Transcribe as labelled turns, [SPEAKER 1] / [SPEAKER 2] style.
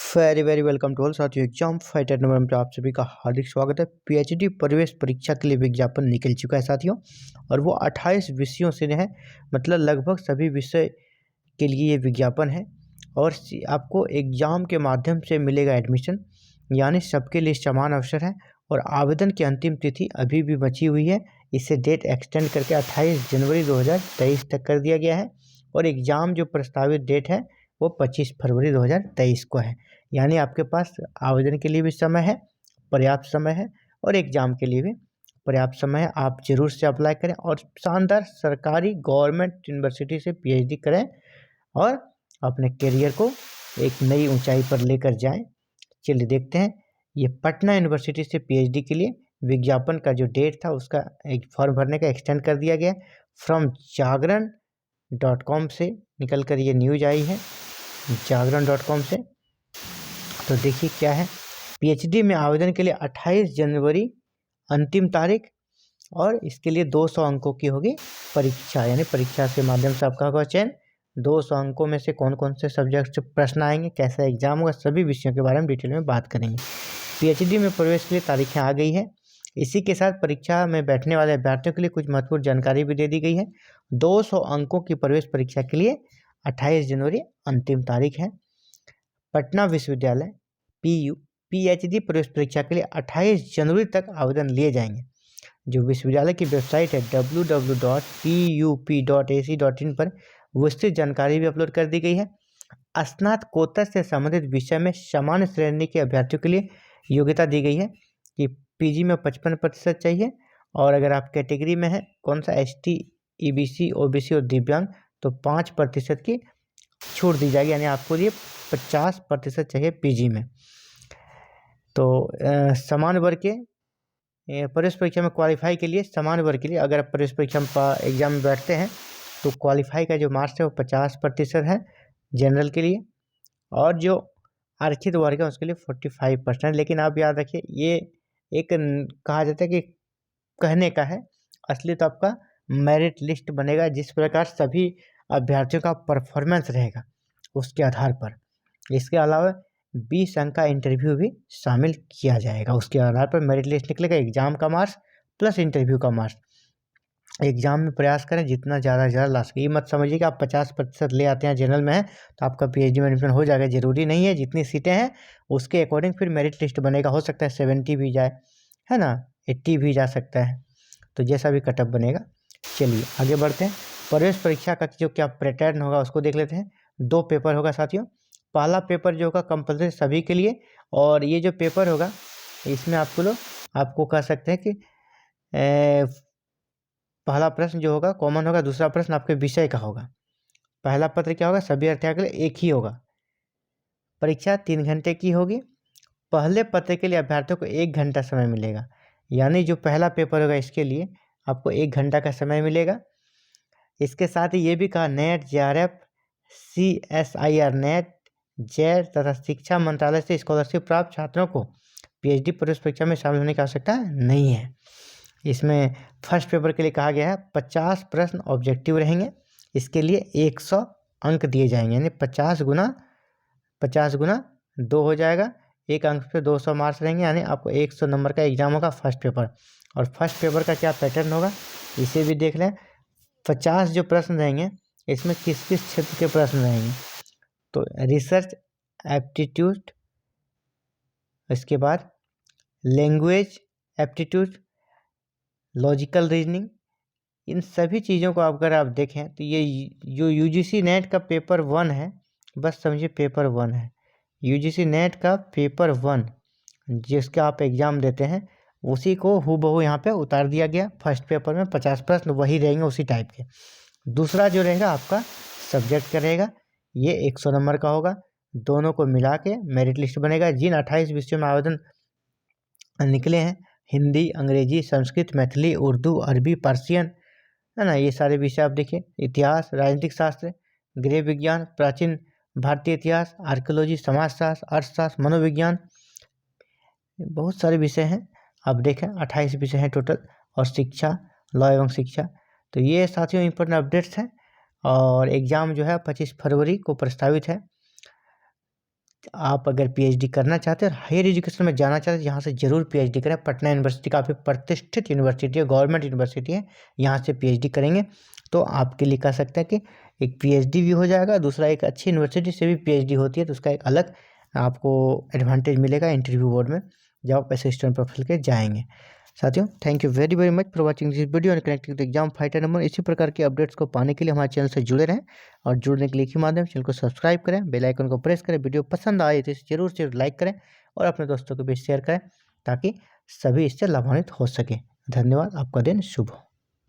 [SPEAKER 1] Very very welcome to all साथियों। Exam fighter number पे आप सभी का हार्दिक स्वागत है। पीएचडी प्रवेश परीक्षा के लिए विज्ञापन निकल चुका है साथियों, और वो 28 विषयों से है, मतलब लगभग सभी विषय के लिए ये विज्ञापन है। और आपको एग्जाम के माध्यम से मिलेगा एडमिशन, यानी सबके लिए समान अवसर है। और आवेदन की अंतिम तिथि अभी भी बची हुई है, इसे डेट एक्सटेंड करके 28 जनवरी 2023 तक कर दिया गया है। और एग्ज़ाम जो प्रस्तावित डेट है वो 25 फरवरी 2023 को है। यानी आपके पास आवेदन के लिए भी समय है, पर्याप्त समय है, और एग्ज़ाम के लिए भी पर्याप्त समय है। आप जरूर से अप्लाई करें और शानदार सरकारी गवर्नमेंट यूनिवर्सिटी से पीएचडी करें और अपने करियर को एक नई ऊंचाई पर लेकर जाएं। चलिए देखते हैं, ये पटना यूनिवर्सिटी से पीएचडी के लिए विज्ञापन का जो डेट था उसका एक फॉर्म भरने का एक्सटेंड कर दिया गया। फ्रॉम जागरण.com से निकल कर ये न्यूज आई है, जागरण.com से। तो देखिए क्या है, पीएचडी में आवेदन के लिए 28 जनवरी अंतिम तारीख, और इसके लिए 200 अंकों की होगी परीक्षा, यानी परीक्षा के माध्यम से आपका होगा चयन। 200 अंकों में से कौन कौन से सब्जेक्ट से प्रश्न आएंगे, कैसा एग्जाम होगा, सभी विषयों के बारे में डिटेल में बात करेंगे। पीएचडी में प्रवेश के लिए तारीखें आ गई है। इसी के साथ परीक्षा में बैठने वाले अभ्यर्थियों के लिए कुछ महत्वपूर्ण जानकारी भी दे दी गई है। 200 अंकों की प्रवेश परीक्षा के लिए 28 जनवरी अंतिम तारीख है। पटना विश्वविद्यालय पीएचडी प्रवेश परीक्षा के लिए 28 जनवरी तक आवेदन लिए जाएंगे। जो विश्वविद्यालय की वेबसाइट है www.pup.ac.in पर विस्तृत जानकारी भी अपलोड कर दी गई है। स्नातकोत्तर से संबंधित विषय में सामान्य श्रेणी के अभ्यर्थियों के लिए योग्यता दी गई है कि पीजी में 55% चाहिए, और अगर आप कैटेगरी में है कौन सा एसटी, ईबीसी, ओबीसी और दिव्यांग, तो 5% की छूट दी जाएगी, यानी आपको ये 50% चाहिए पीजी में। तो समान वर्ग के प्रवेश परीक्षा में क्वालिफाई के लिए, समान वर्ग के लिए अगर आप प्रवेश परीक्षा में एग्जाम में बैठते हैं तो क्वालिफाई का जो मार्क्स है वो 50% है जनरल के लिए, और जो आरक्षित वर्ग है उसके लिए 45%। लेकिन आप याद रखिए, ये एक कहा जाता है कि कहने का है, असली तो आपका मेरिट लिस्ट बनेगा, जिस प्रकार सभी अभ्यर्थियों का परफॉर्मेंस रहेगा उसके आधार पर। इसके अलावा 20 अंक का इंटरव्यू भी शामिल किया जाएगा, उसके आधार पर मेरिट लिस्ट निकलेगा। एग्जाम का मार्क्स प्लस इंटरव्यू का मार्क्स। एग्जाम में प्रयास करें जितना ज़्यादा ला सके। ये मत समझिए कि आप 50% ले आते हैं जनरल में है तो आपका पीएचडी में एडमिशन हो जाएगा, जरूरी नहीं है। जितनी सीटें हैं उसके अकॉर्डिंग फिर मेरिट लिस्ट बनेगा। हो सकता है 70 भी जाए, है ना, 80 भी जा सकता है, तो जैसा भी कटअप बनेगा। चलिए आगे बढ़ते हैं। प्रवेश परीक्षा का जो क्या पैटर्न होगा उसको देख लेते हैं। 2 पेपर होगा साथियों। पहला पेपर जो होगा कंपलसरी सभी के लिए, और ये जो पेपर होगा इसमें आपको कह सकते हैं कि पहला प्रश्न जो होगा कॉमन होगा, दूसरा प्रश्न आपके विषय का होगा। पहला पत्र क्या होगा, सभी अर्थार्थियों के लिए एक ही होगा। परीक्षा 3 घंटे की होगी। पहले पत्र के लिए अभ्यर्थियों को 1 घंटा समय मिलेगा, यानी जो पहला पेपर होगा इसके लिए आपको 1 घंटा का समय मिलेगा। इसके साथ ही ये भी कहा, नेट, जेआरएफ, CSIR नेट, जेर तथा शिक्षा मंत्रालय से स्कॉलरशिप प्राप्त छात्रों को पीएचडी प्रवेश परीक्षा में शामिल होने की आवश्यकता नहीं है। इसमें फर्स्ट पेपर के लिए कहा गया है 50 प्रश्न ऑब्जेक्टिव रहेंगे, इसके लिए 100 अंक दिए जाएंगे, यानी 50 गुना 2 हो जाएगा। एक अंक पे 200 मार्क्स रहेंगे, यानी आपको 100 नंबर का एग्जाम होगा फर्स्ट पेपर। और फर्स्ट पेपर का क्या पैटर्न होगा इसे भी देख लें। 50 जो प्रश्न रहेंगे इसमें किस किस क्षेत्र के प्रश्न रहेंगे, तो रिसर्च एप्टीट्यूड, इसके बाद लैंग्वेज एप्टीट्यूड, लॉजिकल रीजनिंग, इन सभी चीज़ों को अगर आप देखें तो ये जो यूजीसी नेट का पेपर 1 है, बस समझिए पेपर 1 है। यूजीसी नेट का पेपर 1 जिसका आप एग्ज़ाम देते हैं उसी को हूबहू यहाँ पे उतार दिया गया। फर्स्ट पेपर में 50 प्रश्न वही रहेंगे उसी टाइप के। दूसरा जो रहेगा आपका सब्जेक्ट का रहेगा, ये 100 नंबर का होगा। दोनों को मिला के मेरिट लिस्ट बनेगा। जिन 28 विषयों में आवेदन निकले हैं, हिंदी, अंग्रेजी, संस्कृत, मैथिली, उर्दू, अरबी, पर्शियन, है ना, ये सारे विषय आप देखिए। इतिहास, राजनीतिक शास्त्र, गृह विज्ञान, प्राचीन भारतीय इतिहास, आर्कियोलॉजी, समाजशास्त्र, अर्थशास्त्र, मनोविज्ञान, बहुत सारे विषय हैं। आप देखें 28 विषय हैं टोटल, और शिक्षा, लॉ एवं शिक्षा। तो ये साथियों इंपॉर्टेंट अपडेट्स हैं, और एग्ज़ाम जो है 25 फरवरी को प्रस्तावित है। आप अगर पीएचडी करना चाहते हैं और हायर एजुकेशन में जाना चाहते हैं, यहाँ से ज़रूर पीएचडी करें। पटना यूनिवर्सिटी काफ़ी प्रतिष्ठित यूनिवर्सिटी है, गवर्नमेंट यूनिवर्सिटी है, यहाँ से पीएचडी करेंगे तो आपके लिए कह सकते हैं कि एक पीएचडी भी हो जाएगा। दूसरा, एक अच्छी यूनिवर्सिटी से भी पीएचडी होती है तो उसका एक अलग आपको एडवांटेज मिलेगा इंटरव्यू बोर्ड में जब आप असिस्टेंट प्रोफेसर के जाएंगे। साथियों, thank you very very much for watching this video and connecting with exam fighter number. इसी प्रकार के अपडेट्स को पाने के लिए हमारे चैनल से जुड़े रहें और जुड़ने के लिए ही माध्यम चैनल को सब्सक्राइब करें, बेल आइकन को प्रेस करें। वीडियो पसंद आए तो इसे जरूर से लाइक करें और अपने दोस्तों को भी शेयर करें ताकि सभी इससे लाभान्वित हो सके। धन्यवाद, आपका दिन शुभ हो।